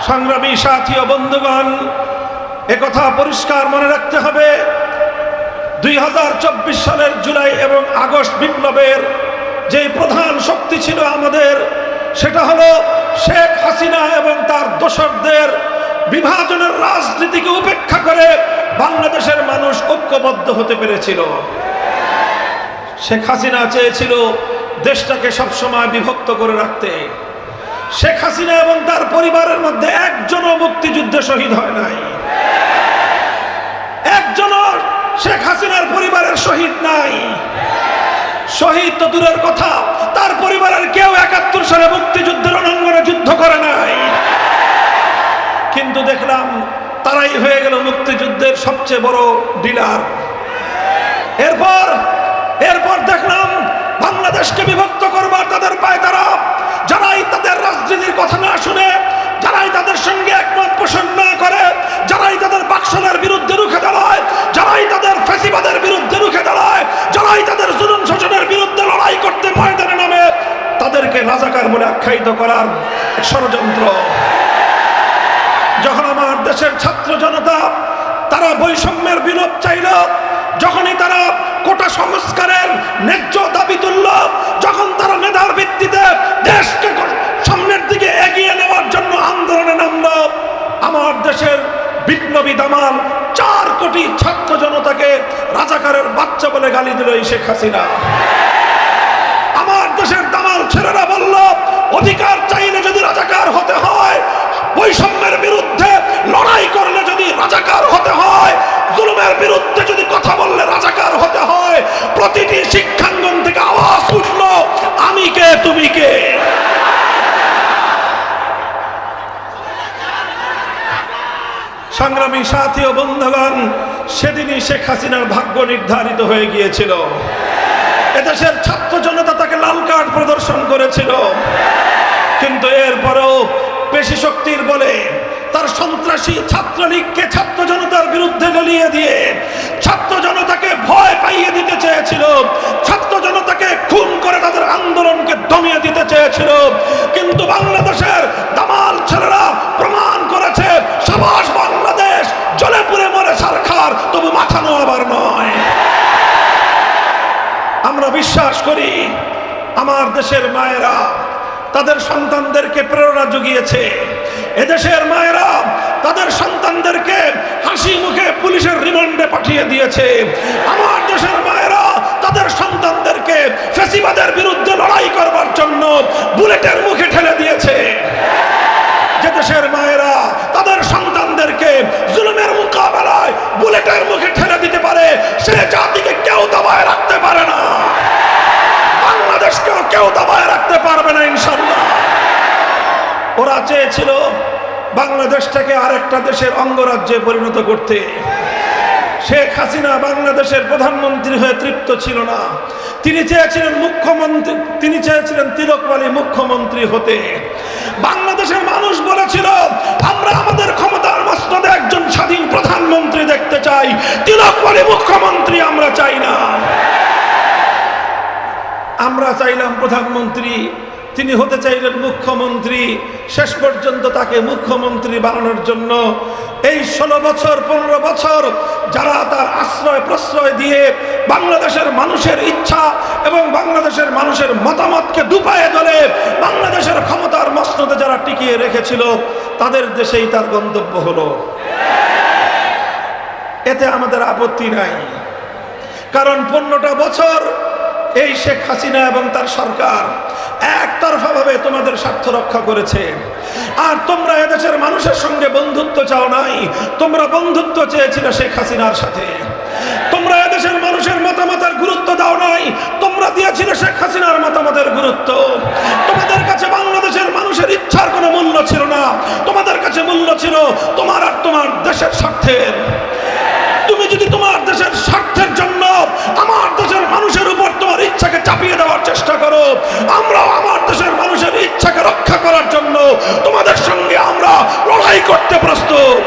সংগ্রামী সাথী ও বন্ধুগণ, একথা পরিষ্কার মনে রাখতে হবে, 2024 সালের জুলাই এবং আগস্ট বিপ্লবের যে প্রধান শক্তি ছিল আমাদের, সেটা হলো শেখ হাসিনা এবং তার দোসরদের বিভাজনের রাজনীতিকে উপেক্ষা করে বাংলাদেশের মানুষ ঐক্যবদ্ধ হতে পেরেছিল। শেখ হাসিনা চেয়েছিল দেশটাকে সবসময় বিভক্ত করে রাখতে। শেখ হাসিনা এবং তার পরিবারের মধ্যে একজনও মুক্তিযুদ্ধে শহীদ হয় নাই, একজনও শেখ হাসিনার পরিবারের শহীদ নাই। শহীদ তো দূরের কথা, তার পরিবারের কেউ 71 সালে মুক্তিযুদ্ধের রণাঙ্গনে যুদ্ধ করে নাই। কিন্তু দেখলাম তারাই হয়ে গেল মুক্তিযুদ্ধের সবচেয়ে বড় ডিলার। এরপর দেখলাম বাংলাদেশকে বিভক্ত করবার তাদের পায় তারা, যারাই তাদের রাজনীতির কথা না শুনে, যারাই তাদের সঙ্গে একমত পোষণ না করে, যারাই তাদের বাকশালের বিরুদ্ধে রুখে দাঁড়ায়, যারাই তাদের ফ্যাসিবাদের বিরুদ্ধে রুখে দাঁড়ায়, যারাই তাদের জুলুম শোষণের বিরুদ্ধে লড়াই করতে ময়দানে নামে, তাদেরকে রাজাকার বলে আখ্যায়িত করার ষড়যন্ত্র। যখন আমার দেশের ছাত্র জনতা তারা বৈষম্যের বিলোপ চাইল, যখনই তারা কোটা সংস্কারের ন্যায্য দাবি তুলল, যখন তারা মেধার ভিত্তিতে দেশকে সামনের দিকে এগিয়ে নেওয়ার জন্য আন্দোলনে নামল, আমার দেশের বিপ্লবী দামাল 4 কোটি ছাত্র জনতাকে রাজাকারের বাচ্চা বলে গালি দিল এই শেখ হাসিনা। আমার দেশের দামাল ছেলেরা বলল, অধিকার চাইলে যদি রাজাকার হতে হয়, বৈষম্যের বিরুদ্ধে লড়াই করলে যদি রাজাকার হতে হয়, জুলুমের বিরুদ্ধে যদি কথা বললে রাজাকার হতে হয়, প্রতিটি শিক্ষাঙ্গন থেকে আওয়াজ উঠল, আমি কে তুমি কে। সংগ্রামী সাথী ও বন্ধুগণ, সেদিনই শেখ হাসিনার ভাগ্য নির্ধারিত হয়ে গিয়েছিল। এদেশের ছাত্র জনতা তাকে লাল কার্ড প্রদর্শন করেছিল, কিন্তু এরপরেও পেশি শক্তির বলে তার সন্ত্রাসী ছাত্রলীগকে ছাত্র জনতার বিরুদ্ধে লেলিয়ে দিয়ে ছাত্র জনতাকে ভয় পাইয়ে দিতে চেয়েছিল, ছাত্র জনতাকে খুন করে তাদের আন্দোলনকে দমিয়ে দিতে চেয়েছিল। কিন্তু বাংলাদেশের দামাল ছেলেরা প্রমাণ করেছে, সাবাস বাংলাদেশ, জ্বলে পুড়ে মরে ছারখার, তবু মাথা নোয়াবার নয়। আমরা বিশ্বাস করি আমার দেশের মায়েরা তাদের সন্তানদেরকে প্রেরণা জুগিয়েছে, এদেশের মায়েরা তাদের সন্তানদেরকে হাসি মুখে পুলিশের রিমান্ডে পাঠিয়ে দিয়েছে। আমার দেশের মায়েরা তাদের সন্তানদেরকে ফ্যাসিবাদের বিরুদ্ধে লড়াই করবার জন্য বুলেটের মুখে ঠেলে দিয়েছে। যে দেশের মায়েরা তাদের সন্তানদেরকে জুলুমের মোকাবেলায় বুলেটের মুখে ঠেলে দিতে পারে, সে জাতিকে কেউ দাবায় রাখতে পারে না, বাংলাদেশকেও কেউ দাবায় রাখতে পারবে না ইনশাআল্লাহ। ওরা চেয়েছিল বাংলাদেশটাকে আরেকটা দেশের অঙ্গরাজ্যে পরিণত করতে। শেখ হাসিনা বাংলাদেশের প্রধানমন্ত্রী হয়ে তৃপ্ত ছিল না, তিনি চেয়েছিলেন মুখ্যমন্ত্রী, তিনি চেয়েছিলেন তিলকমালী মুখ্যমন্ত্রী হতে। বাংলাদেশের মানুষ বলেছিল, আমরা আমাদের ক্ষমতার মসনদে একজন স্বাধীন প্রধানমন্ত্রী দেখতে চাই, তিলকমালী মুখ্যমন্ত্রী আমরা চাই না। আমরা চাইলাম প্রধানমন্ত্রী, তিনি হতে চাইলেন মুখ্যমন্ত্রী। শেষ পর্যন্ত তাকে মুখ্যমন্ত্রী বানানোর জন্য এই 16 বছর 15 বছর যারা তার আশ্রয় প্রশ্রয় দিয়ে বাংলাদেশের মানুষের ইচ্ছা এবং বাংলাদেশের মানুষের মতামতকে দুপায়ে ধরে বাংলাদেশের ক্ষমতার মসনদে যারা টিকিয়ে রেখেছিল, তাদের দেশেই তার গন্তব্য হলো। এতে আমাদের আপত্তি নাই, কারণ 15টা বছর এই শেখ হাসিনা এবং তার সরকার একতরফা ভাবে তোমাদের স্বার্থ রক্ষা করেছে। আর তোমরা এদেশের মানুষের সঙ্গে বন্ধুত্ব চাও নাই, তোমরা বন্ধুত্ব চেয়েছিলে শেখ হাসিনার সাথে। তোমরা এদেশের মানুষের মতামতের গুরুত্ব দাও নাই, তোমরা দিয়েছিলে শেখ হাসিনার মতামতের গুরুত্ব। তোমাদের কাছে বাংলাদেশের মানুষের ইচ্ছার কোনো মূল্য ছিল না, তোমাদের কাছে মূল্য ছিল তোমার আর তোমার দেশের স্বার্থের। তুমি যদি তোমার দেশের স্বার্থের জন্য আমার দেশের মানুষের উপর তোমার ইচ্ছাকে চাপিয়ে দেওয়ার চেষ্টা করো, আমরাও আমার দেশের মানুষের ইচ্ছাকে রক্ষা করার জন্য তোমাদের সঙ্গে আমরা লড়াই করতে প্রস্তুত।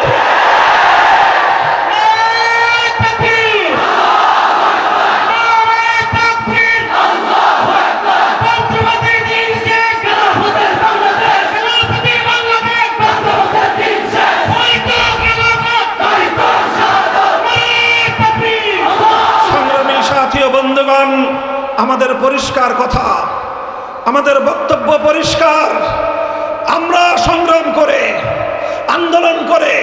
আমাদের পরিষ্কার কথা, আমাদের বক্তব্য পরিষ্কার। আমরা সংগ্রাম করে, আন্দোলন করে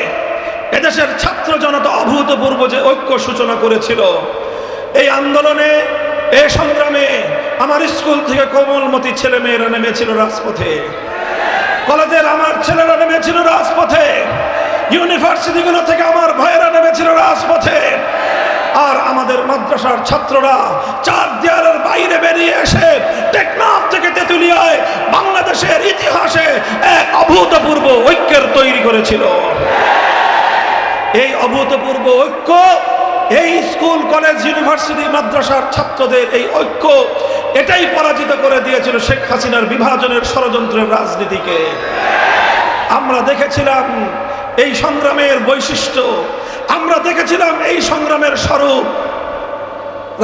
এদেশের ছাত্র জনতা অভূতপূর্ব যে ঐক্য সূচনা করেছিল, এই আন্দোলনে, এই সংগ্রামে আমার স্কুল থেকে কোমলমতি ছেলে মেয়েরা নেমেছিল রাজপথে, কলেজের আমার ছেলেরা নেমেছিল রাজপথে, ইউনিভার্সিটিগুলো থেকে আমার ভাইয়েরা নেমেছিল রাজপথে, আর আমাদের মাদ্রাসার ছাত্ররা চার দেয়ালের বাইরে বেরিয়ে এসে টেকনাফ থেকে তেঁতুলিয়ায় বাংলাদেশের ইতিহাসে এক অভূতপূর্ব ঐক্যের তৈরি করেছিল। এই অভূতপূর্ব ঐক্য, এই স্কুল কলেজ ইউনিভার্সিটি মাদ্রাসার ছাত্রদের এই ঐক্য, এটাই পরাজিত করে দিয়েছিল শেখ হাসিনার বিভাজনের ষড়যন্ত্রের রাজনীতিকে। আমরা দেখেছিলাম এই সংগ্রামের বৈশিষ্ট্য, আমরা দেখেছিলাম এই সংগ্রামের স্বরূপ।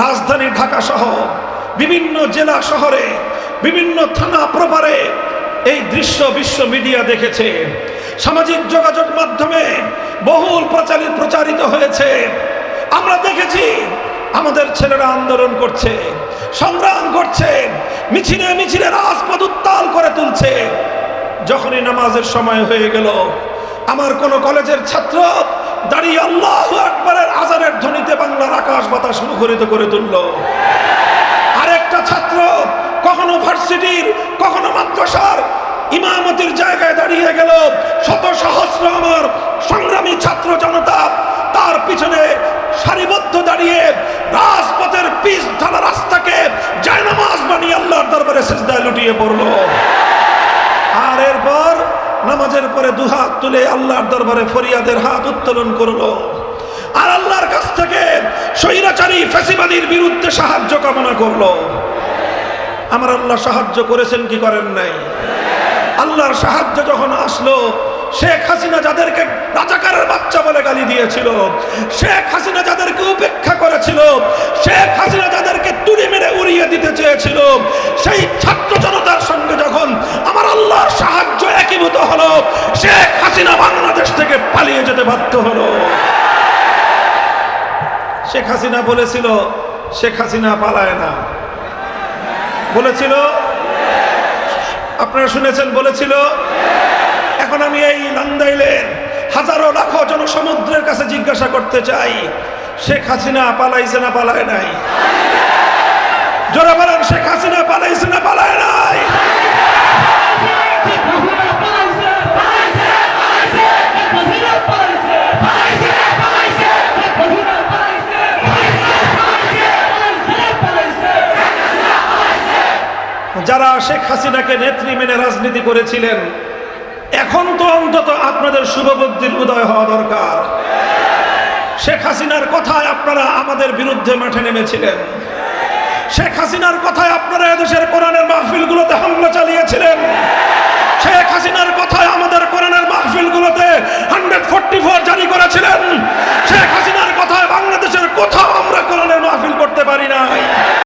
রাজধানী ঢাকা সহ বিভিন্ন জেলা শহরে, বিভিন্ন থানা প্রপারে এই দৃশ্য বিশ্ব মিডিয়া দেখেছে, সামাজিক যোগাযোগ মাধ্যমে বহুল প্রচারিত হয়েছে। আমরা দেখেছি আমাদের ছেলেরা আন্দোলন করছে, সংগ্রাম করছে, মিছিলে মিছিলে রাজপথ উত্তাল করে তুলছে। যখনই নামাজের সময় হয়ে গেল, আমার কোন কলেজের ছাত্র দাঁড়িয়ে আল্লাহু আকবারের আজানের ধ্বনিতে বাংলার আকাশ বাতাস মুখরিত করে তুলল। আরেকটা ছাত্র কখনো ভার্সিটির, কখনো মাদ্রাসার ইমামতির জায়গায় দাঁড়িয়ে গেল। শত সহস্র আমার সংগ্রামী ছাত্র জনতা তার পিছনে সারিবদ্ধ দাঁড়িয়ে রাজপথের পিচ ঢালা রাস্তাকে জায়নামাজ বানিয়ে আল্লাহর দরবারে সিজদায় লুটিয়ে পড়ল। আর এরপর নামাজের পরে দুহাত তুলে আল্লাহর দরবারে ফরিয়াদের হাত উত্তোলন করলো, আর আল্লাহর কাছ থেকে স্বৈরাচারী ফ্যাসিবাদীর বিরুদ্ধে সাহায্য কামনা করলো। আমার আল্লাহ সাহায্য করেছেন কি করেন নাই? আল্লাহর সাহায্য যখন আসলো, শেখ হাসিনা যাদেরকে রাজাকারের বাচ্চা বলে গালি দিয়েছিল, শেখ হাসিনা যাদেরকে উপেক্ষা করেছিল, শেখ হাসিনা যাদেরকে তুড়ি মেরে উড়িয়ে দিতে চেয়েছিল, সেই ছাত্র জনতার সঙ্গে যখন আমার আল্লাহর সাহায্য একীভূত হলো, শেখ হাসিনা বাংলাদেশ থেকে পালিয়ে যেতে বাধ্য হলো। শেখ হাসিনা বলেছিল, শেখ হাসিনা পালায় না, বলেছিল, আপনারা শুনেছেন, বলেছিল। এখন আমি এই নান্দাইলের হাজারো লাখো জনসমুদ্রের কাছে জিজ্ঞাসা করতে চাই, শেখ হাসিনা পালাইছে না পালায় নাই? জোরে বলেন, শেখ হাসিনা পালাইছে না পালায় নাই? যারা শেখ হাসিনাকে নেত্রী মেনে রাজনীতি করেছিলেন, এখন তো অন্তত আপনাদের শুভবুদ্ধির উদয় হওয়া দরকার। শেখ হাসিনার কথায় আপনারা আমাদের বিরুদ্ধে মাঠে নেমেছিলেন, শেখ হাসিনার কথায় আপনারা এদেশের কোরআনের মাহফিলগুলোতে হামলা চালিয়েছিলেন, শেখ হাসিনার কথায় আমাদের কোরআনের মাহফিলগুলোতে 144 জারি করেছিলেন, শেখ হাসিনার কথায় বাংলাদেশের কোথাও আমরা কোরআনের মাহফিল করতে পারি নাই।